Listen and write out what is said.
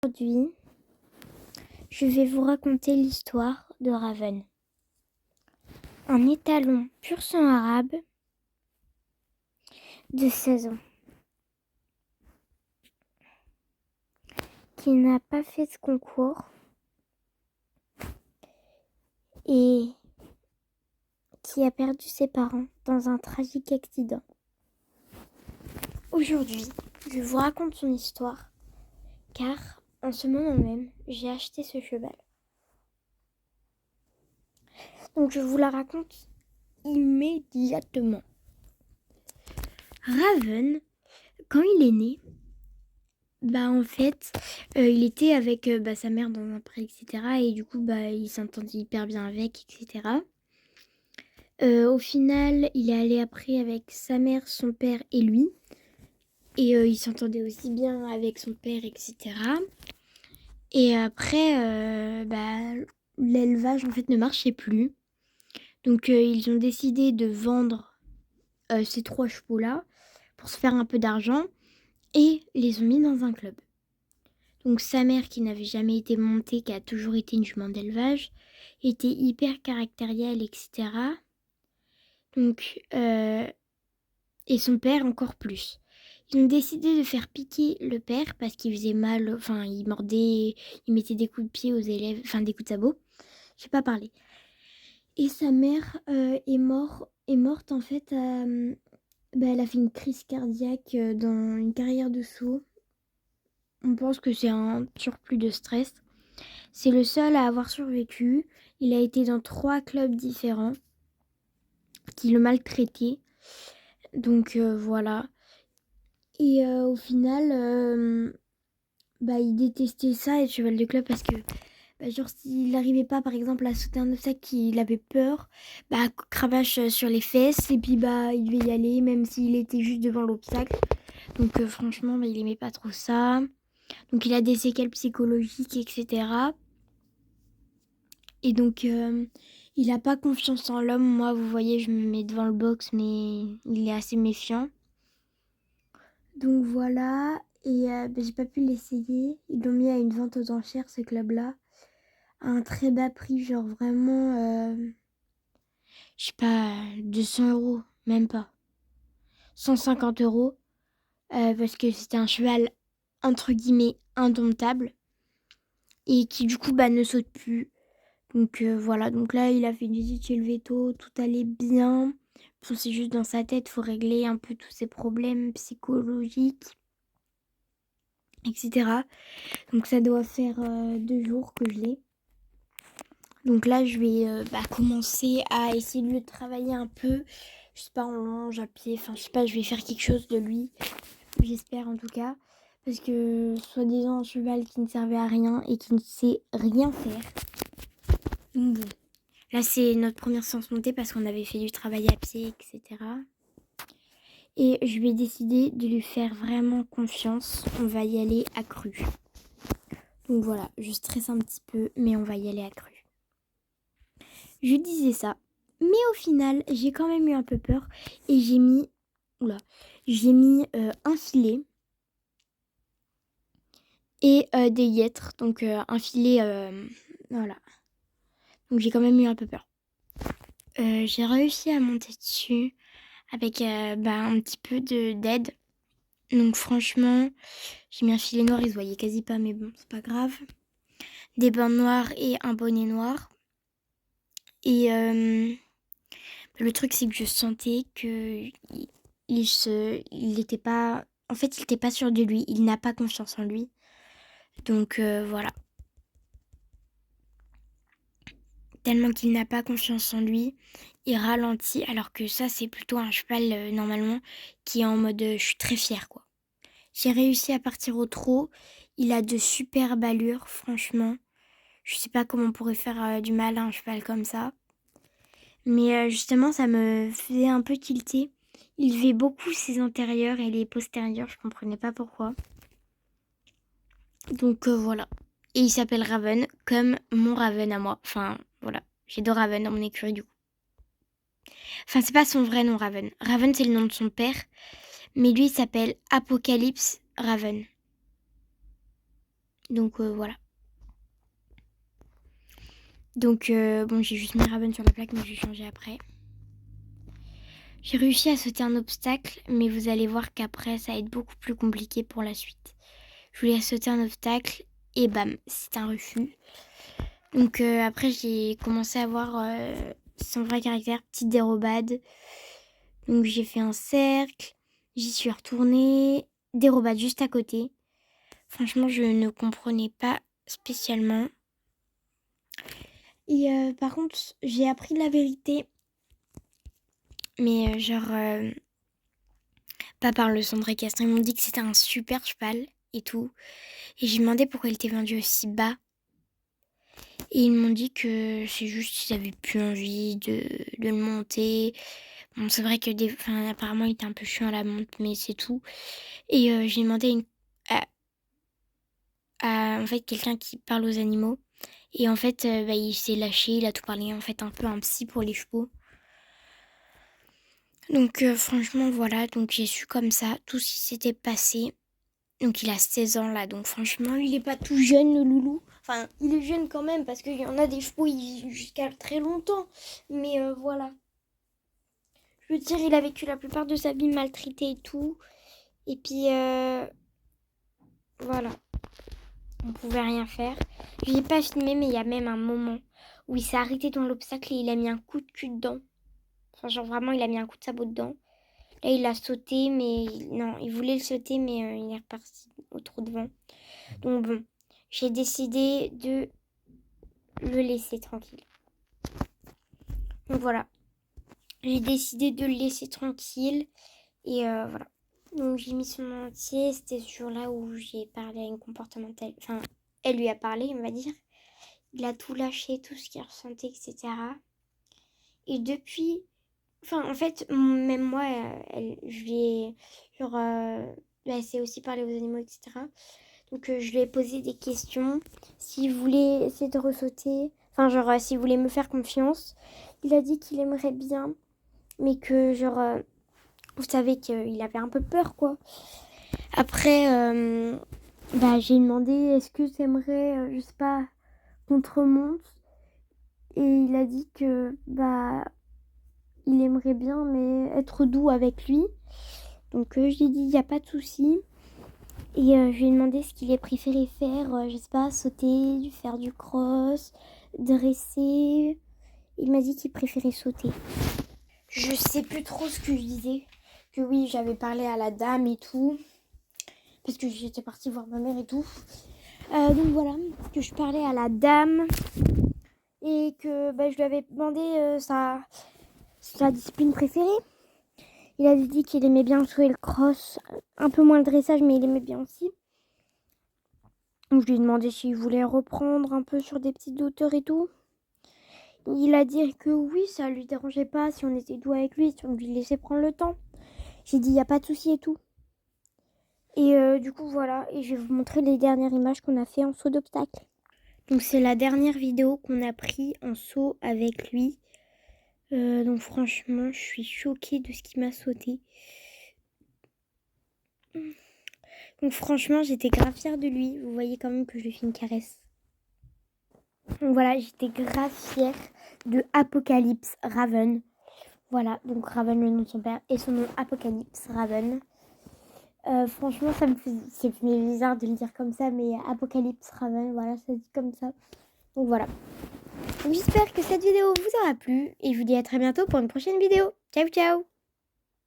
Aujourd'hui, je vais vous raconter l'histoire de Raven, un étalon pur sang arabe de 16 ans, qui n'a pas fait ce concours et qui a perdu ses parents dans un tragique accident. Aujourd'hui, je vous raconte son histoire, car en ce moment même, j'ai acheté ce cheval. Donc je vous la raconte immédiatement. Raven, quand il est né, il était avec sa mère dans un pré, etc. Et du coup, il s'entendait hyper bien avec, etc. Au final, il est allé après avec sa mère, son père et lui. Et il s'entendait aussi bien avec son père, etc. Et après, l'élevage, en fait, ne marchait plus. Donc, ils ont décidé de vendre ces 3 chevaux-là pour se faire un peu d'argent. Et les ont mis dans un club. Donc sa mère, qui n'avait jamais été montée, qui a toujours été une jument d'élevage, était hyper caractérielle, etc. Donc, et son père encore plus. Ils ont décidé de faire piquer le père parce qu'il faisait mal, il mordait, il mettait des coups de pied aux élèves, des coups de sabot. Je sais pas parler. Et sa mère est morte en fait. Elle a fait une crise cardiaque dans une carrière de saut. On pense que c'est un surplus de stress. C'est le seul à avoir survécu. Il a été dans 3 clubs différents qui le maltraitaient. Donc voilà. Et au final, il détestait ça, être cheval de club, parce que s'il n'arrivait pas par exemple à sauter un obstacle, il avait peur, cravache sur les fesses, et puis il devait y aller même s'il était juste devant l'obstacle. Donc franchement, il aimait pas trop ça. Donc il a des séquelles psychologiques, etc. Et donc, il n'a pas confiance en l'homme. Moi, vous voyez, je me mets devant le box, mais il est assez méfiant. Donc voilà, et j'ai pas pu l'essayer. Ils l'ont mis à une vente aux enchères, ce club-là, à un très bas prix, genre vraiment, je sais pas, 200 €, même pas. 150 €, parce que c'était un cheval, entre guillemets, indomptable, et qui du coup, ne saute plus. Donc voilà, donc là il a fait une visite chez le véto, tout allait bien. Bon, c'est juste dans sa tête, faut régler un peu tous ses problèmes psychologiques, etc. Donc ça doit faire 2 jours que je l'ai. Donc là je vais commencer à essayer de le travailler un peu. Je sais pas, en longe, à pied, je sais pas, je vais faire quelque chose de lui. J'espère en tout cas. Parce que soi-disant un cheval qui ne servait à rien et qui ne sait rien faire. Donc bon. Là, c'est notre première séance montée parce qu'on avait fait du travail à pied, etc. Et je vais décider de lui faire vraiment confiance. On va y aller à cru. Donc voilà, je stresse un petit peu, mais on va y aller à cru. Je disais ça, mais au final, j'ai quand même eu un peu peur. Et j'ai mis un filet et des guêtres. Donc un filet, voilà. Donc j'ai quand même eu un peu peur. J'ai réussi à monter dessus avec un petit peu d'aide. Donc franchement, j'ai mis un filet noir, ils se voyaient quasi pas, mais bon, c'est pas grave. Des bandes noires et un bonnet noir. Et le truc, c'est que je sentais que il était pas... En fait, il était pas sûr de lui, il n'a pas confiance en lui. Donc voilà. Tellement qu'il n'a pas confiance en lui, il ralentit, alors que ça, c'est plutôt un cheval, normalement, qui est en mode je suis très fière, quoi. J'ai réussi à partir au trot. Il a de superbes allures, franchement. Je sais pas comment on pourrait faire du mal à un cheval comme ça. Mais justement, ça me faisait un peu tilter. Il faisait beaucoup ses antérieurs et les postérieurs, je comprenais pas pourquoi. Donc voilà. Et il s'appelle Raven, comme mon Raven à moi. Enfin, voilà. J'ai 2 Raven dans mon écurie du coup. Enfin, c'est pas son vrai nom, Raven. Raven, c'est le nom de son père. Mais lui, il s'appelle Apocalypse Raven. Donc voilà. Donc bon, j'ai juste mis Raven sur la plaque, mais je vais changer après. J'ai réussi à sauter un obstacle, mais vous allez voir qu'après, ça va être beaucoup plus compliqué pour la suite. Je voulais sauter un obstacle et bam, c'est un refus. Donc après, j'ai commencé à voir son vrai caractère, petite dérobade. Donc j'ai fait un cercle, j'y suis retournée, dérobade juste à côté. Franchement, je ne comprenais pas spécialement. Et par contre, j'ai appris la vérité. Mais pas par le son de équestre. Ils m'ont dit que c'était un super cheval et tout. Et j'ai demandé pourquoi il était vendu aussi bas. Et ils m'ont dit que c'est juste qu'ils avaient plus envie de le monter. Bon, c'est vrai que apparemment il était un peu chiant à la monte, mais c'est tout. Et j'ai demandé à en fait quelqu'un qui parle aux animaux. Et en fait, il s'est lâché, il a tout parlé. En fait, un peu un psy pour les chevaux. Donc franchement, voilà. Donc j'ai su comme ça tout ce qui s'était passé. Donc il a 16 ans là, donc franchement, il est pas tout jeune le loulou. Enfin, il est jeune quand même parce qu'il y en a des chevaux, ils vivent jusqu'à très longtemps. Mais voilà. Je veux dire, il a vécu la plupart de sa vie maltraité et tout. Et puis, voilà. On pouvait rien faire. Je l'ai pas filmé, mais il y a même un moment où il s'est arrêté dans l'obstacle et il a mis un coup de cul dedans. Enfin, genre vraiment, il a mis un coup de sabot dedans. Là, il a sauté, mais non, il voulait le sauter, mais il est reparti au trou de vent. Donc bon, j'ai décidé de le laisser tranquille. Donc voilà, j'ai décidé de le laisser tranquille et voilà. Donc j'ai mis son nom entier, c'était ce jour-là où j'ai parlé à une comportementale, enfin elle lui a parlé, on va dire. Il a tout lâché, tout ce qu'il ressentait, etc. Et depuis, enfin en fait, même moi, je lui ai, genre, elle sait aussi parler aux animaux, etc. Donc je lui ai posé des questions. S'il voulait essayer de ressauter, enfin genre s'il voulait me faire confiance. Il a dit qu'il aimerait bien, mais que genre, vous savez qu'il avait un peu peur quoi. Après, j'ai demandé est-ce que t'aimerais, je sais pas, qu'on te remonte. Et il a dit que il aimerait bien, mais être doux avec lui. Donc je lui ai dit il n'y a pas de souci. Et je lui ai demandé ce qu'il ait préféré faire, je sais pas, sauter, faire du cross, dresser. Il m'a dit qu'il préférait sauter. Je sais plus trop ce que je disais. Que oui, j'avais parlé à la dame et tout. Parce que j'étais partie voir ma mère et tout. Donc voilà, que je parlais à la dame. Et que je lui avais demandé sa discipline préférée. Il avait dit qu'il aimait bien jouer le cross. Un peu moins le dressage, mais il aimait bien aussi. Je lui ai demandé s'il voulait reprendre un peu sur des petites hauteurs et tout. Il a dit que oui, ça lui dérangeait pas si on était doux avec lui, si on lui laissait prendre le temps. J'ai dit, il n'y a pas de souci et tout. Et du coup, voilà. Et je vais vous montrer les dernières images qu'on a fait en saut d'obstacle. Donc, c'est la dernière vidéo qu'on a pris en saut avec lui. Donc, franchement, je suis choquée de ce qu'il m'a sauté. Donc, franchement, j'étais grave fière de lui. Vous voyez quand même que je lui fais une caresse. Donc voilà, j'étais grave fière de Apocalypse Raven. Voilà, donc Raven, le nom de son père, et son nom Apocalypse Raven. Franchement, c'est bizarre de le dire comme ça, mais Apocalypse Raven, voilà, ça se dit comme ça. Donc voilà. Donc, j'espère que cette vidéo vous aura plu, et je vous dis à très bientôt pour une prochaine vidéo. Ciao, ciao!